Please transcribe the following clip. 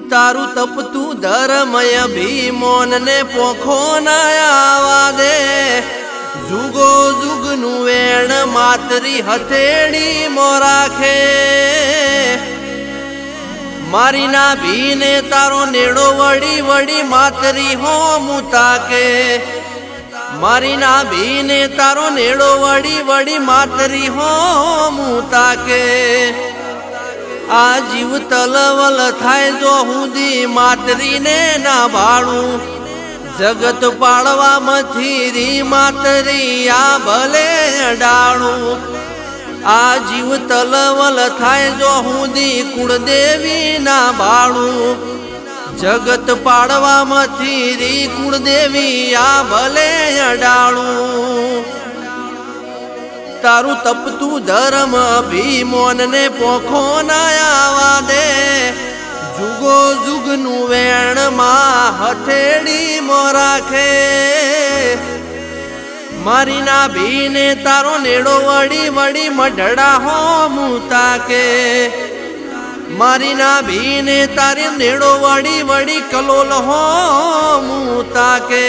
તારું તપતું ધર્મય ભીમોન ને પોખો ના આવા દે જુગો જુગનું વેણ માતરી હથેળી મો રાખે મારી ના ભીને તારો નેડો વળી વળી માતરી હો મુતાકે મારી ના ભીને તારો નેડો વળી વળી માતરી હો મુતાકે આ જીવ તલવલ થાય જો હુંદી માતરીને ના ભાળું જગત પાળવામાંથી રી માતરી આ ભલે ડાળું આ જીવ તલવલ થાય જો હુંદી કુળદેવી ના ભાળું જગત પાળવામાંથી રી કુળદેવી આ ભલે ડાળું તારું તપતું ધર્મ ભીમોન ને પોખો ના આવા દે જુગો જુગનું વેણ માં હથેળી મો રાખે મારી ના ભીને તારો નેડો વળી વળી મઢડા હો મુતાકે મારી ના ભીને તારે નેડો વળી વળી કલોલ હો મુતાકે।